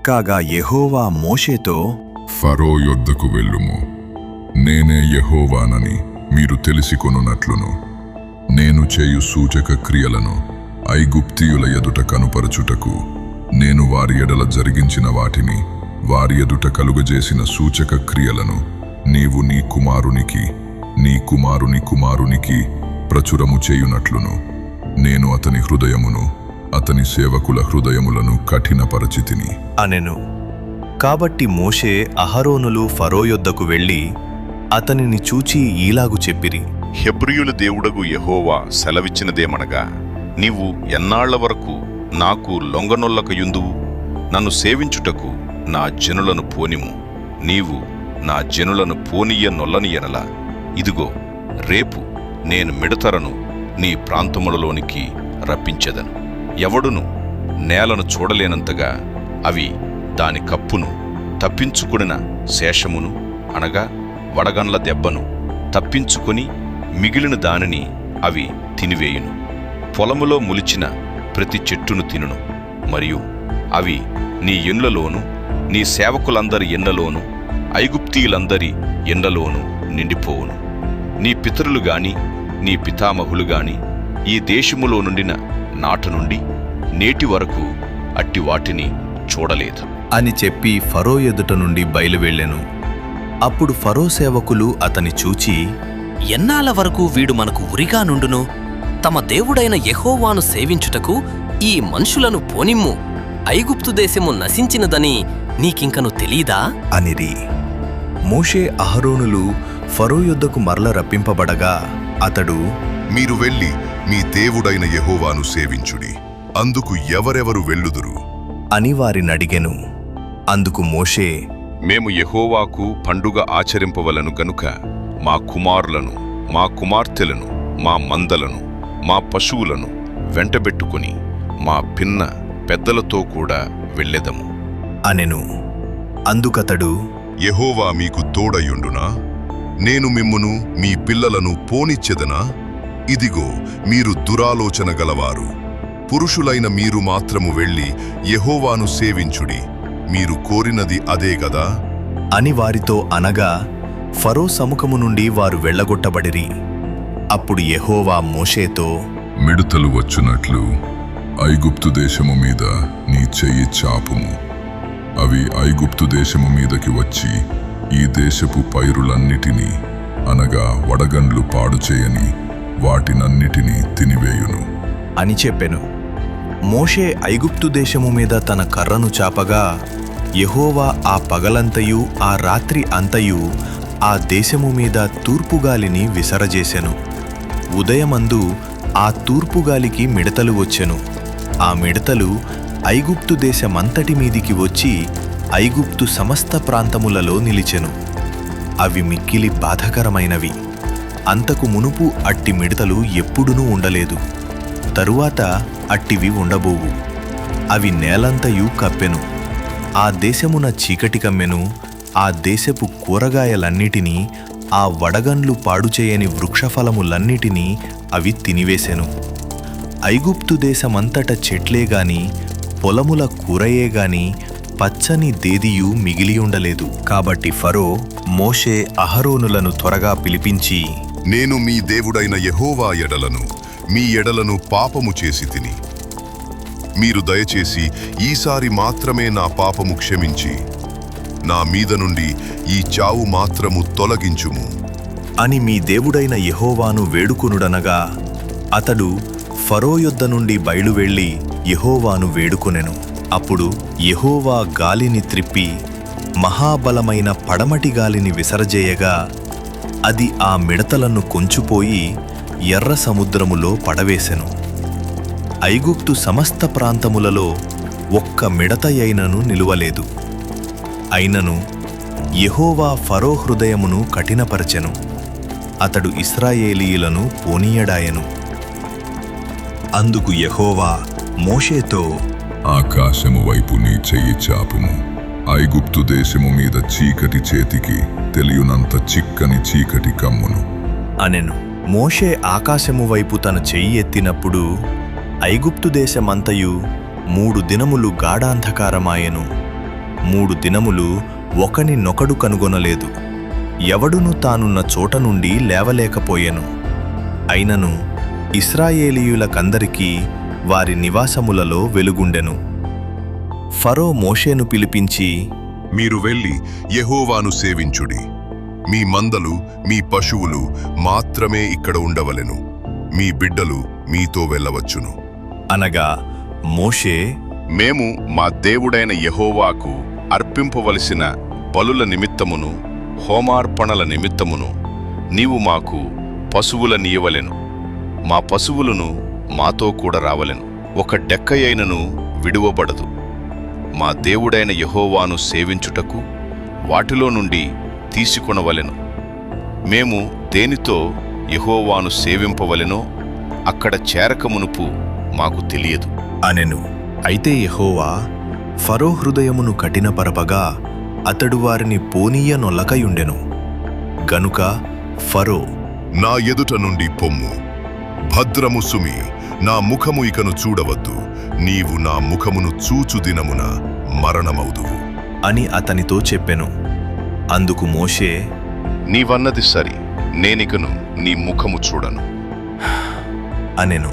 కాగా యెహోవా మోషేతో, ఫరో యొద్దకు వెళ్ళుము, నేనే యెహోవానని మీరు తెలిసికొనున్నట్లును నేను చేయు సూచక క్రియలను ఐగుప్తీయుల ఎదుట కనుపరచుటకు నేను వారి ఎడల జరిగించిన వాటిని వారి ఎదుట కలుగజేసిన సూచక క్రియలను నీవు నీ కుమారుని కుమారునికి ప్రచురము చేయునట్లును నేను అతని హృదయమును అతని సేవకుల హృదయములను కఠినపరచితిని అనెను. కాబట్టి మోషే అహరోనులు ఫరో యొద్దకు వెళ్ళి అతనిని చూచి ఈలాగు చెప్పిరి. హెబ్రీయుల దేవుడగు యెహోవా సెలవిచ్చినదేమనగా, నీవు ఎన్నాళ్ల వరకు నాకు లొంగనొల్లకయుందువు? నన్ను సేవించుటకు నా జనులను పోనిము. నీవు నా జనులను పోనీయ నొల్లనియనల, ఇదిగో రేపు నేను మిడతలను నీ ప్రాంతములలోనికి రప్పించెదను. ఎవడును నేలను చూడలేనంతగా అవి దాని కప్పును తప్పించుకుడిన శేషమును అనగా వడగండ్ల దెబ్బను తప్పించుకొని మిగిలిన దానిని అవి తినివేయును. పొలములో ములిచిన ప్రతి చెట్టును తినును. మరియు అవి నీ ఇండ్లలోను నీ సేవకులందరి ఇండ్లలోను ఐగుప్తీయులందరి ఇండ్లలోను నిండిపోవును. నీ పితరులు గాని నీ పితామహులు గాని ఈ దేశములో నుండిన నాట నుండి నేటి వరకు అట్టి వాటిని చూడలేదు అని చెప్పి ఫరో ఎదుట నుండి బయలువెళ్ళెను. అప్పుడు ఫరో సేవకులు అతని చూచి, ఎన్నాళ్ళ వరకు వీడు మనకు ఉరిగా నుండును? తమ దేవుడైన యెహోవాను సేవించుటకు ఈ మనుషులను పోనిమ్ము. ఐగుప్తు దేశము నశించినదని నీకింకను తెలీదా అనిరి. మోషే అహరోనులు ఫరో యొద్దకు మరల రప్పింపబడగా అతడు, మీరు వెళ్ళి మీ దేవుడైన యెహోవాను సేవించుడి, అందుకు ఎవరెవరు వెళ్ళుదురు అని వారినడిగెను. అందుకు మోషే, మేము యెహోవాకు పండుగ ఆచరింపవలను గనుక మా కుమారులను మా కుమార్తెలను మా మందలను మా పశువులను వెంటబెట్టుకుని మా పిన్న పెద్దలతో కూడా వెళ్ళెదము అనెను. అందుకతడు, యెహోవా మీకు తోడయుండునా? నేను మిమ్మును మీ పిల్లలను పోనిచ్చెదనా? ఇదిగో మీరు దురాలోచన గలవారు. పురుషులైన మీరు మాత్రము వెళ్ళి యెహోవాను సేవించుడి, మీరు కోరినది అదే గదా అని వారితో అనగా ఫరో సముఖము నుండి వారు వెళ్ళగొట్టబడిరి. అప్పుడు యెహోవా మోషేతో, మిడతలు వచ్చునట్లు ఐగుప్తు దేశము మీద నీ చెయ్యి చాపుము. అవి ఐగుప్తు దేశము మీదకి వచ్చి ఈ దేశపు పైరులన్నిటినీ అనగా వడగండ్లు పాడు చేయని వాటినన్నిటినీ తినివేయును అని చెప్పెను. మోషే ఐగుప్తు దేశము మీద తన కర్రను చాపగా యెహోవా ఆ పగలంతయు ఆ రాత్రి అంతయు ఆ దేశము మీద తూర్పుగాలిని విసరజేసెను. ఉదయమందు ఆ తూర్పుగాలికి మిడతలు వచ్చెను. ఆ మిడతలు ఐగుప్తు దేశమంతటి మీదికి వచ్చి ఐగుప్తు సమస్త ప్రాంతములలో నిలిచెను. అవి మిక్కిలి బాధకరమైనవి. అంతకు మునుపు అట్టి మిడతలు ఎప్పుడునూ ఉండలేదు. తరువాత అట్టివి ఉండబోవు. అవి నేలంతయు కప్పెను. ఆ దేశమున చీకటి కమ్మెను. ఆ దేశపు కూరగాయలన్నిటినీ ఆ వడగండ్లు పాడుచేయని వృక్షఫలములన్నిటినీ అవి తినివేశెను. ఐగుప్తు దేశమంతట చెట్లేగాని పొలముల కూరయేగాని పచ్చని దేదియు మిగిలియుండలేదు. కాబట్టి ఫరో మోషే అహరోనులను త్వరగా పిలిపించి, నేను మీ దేవుడైన యెహోవా ఎడలను మీ ఎడలను పాపము చేసి తిని, మీరు దయచేసి ఈసారి మాత్రమే నా పాపము క్షమించి నా మీద నుండి ఈ చావు మాత్రము తొలగించుము అని మీ దేవుడైన యెహోవాను వేడుకొనుడనగా అతడు ఫరో యొద్ద నుండి బయలువెళ్ళి యెహోవాను వేడుకొనెను. అప్పుడు యెహోవా గాలిని త్రిప్పి మహాబలమైన పడమటి గాలిని విసరజేయగా అది ఆ మిడతలను కొంచుపోయి ఎర్ర సముద్రములో పడవేశెను. ఐగుప్తు సమస్త ప్రాంతములలో ఒక్క మిడతయైనను నిలువలేదు. అయినను యెహోవా ఫరో హృదయమును కఠినపరచెను. అతడు ఇశ్రాయేలీయులను పోనీయడాయెను. అందుకు యెహోవా మోషేతో, ఆకాశము వైపు నీ చెయ్యి చాపుము. ఐగుప్తు దేశము మీద చీకటి చేతికి తెలియనంత చిక్కని చీకటి కమ్మును అనెను. మోషే ఆకాశము వైపు తన చెయ్యి ఎత్తినప్పుడు ఐగుప్తు దేశమంతయు 3 దినములు గాఢాంధకారమాయెను. 3 దినములు ఒకనినొకడు కనుగొనలేదు. ఎవడును తానున్న చోట నుండి లేవలేకపోయెను. అయినను ఇశ్రాయేలీయులకందరికీ వారి నివాసములలో వెలుగుండెను. ఫరో మోషేను పిలిపించి, మీరు వెళ్ళి యెహోవాను సేవించుడి. మీ మందలు, మీ పశువులు మాత్రమే ఇక్కడ ఉండవలెను. మీ బిడ్డలు మీతో వెళ్ళవచ్చును అనగా మోషే, మేము మా దేవుడైన యెహోవాకు అర్పింపవలసిన బలుల నిమిత్తమును హోమార్పణల నిమిత్తమును నీవు మాకు పశువులనియవలెను. మా పశువులను మాతో కూడా రావలెను. ఒక డెక్కయైనను విడువబడదు. మా దేవుడైన యెహోవాను సేవించుటకు వాటిలో నుండి తీసుకొనవలెను. మేము దేనితో యెహోవాను సేవింపవలెనో అక్కడ చేరకమునుపు మాకు తెలియదు అనెను. అయితే యెహోవా ఫరో హృదయమును కఠినపరపగా అతడు వారిని పోనీయనొల్లకయుండెను. గనుక ఫరో, నా ఎదుట నుండి పొమ్ము, భద్రము సుమి, నా ముఖము ఇకను చూడవద్దు. నీవు నా ముఖమును చూచు దినమున మరణమవుదువు అని అతనితో చెప్పెను. అందుకు మోషే, నీవన్నది సరి, నేనికను నీ ముఖము చూడను అనెను.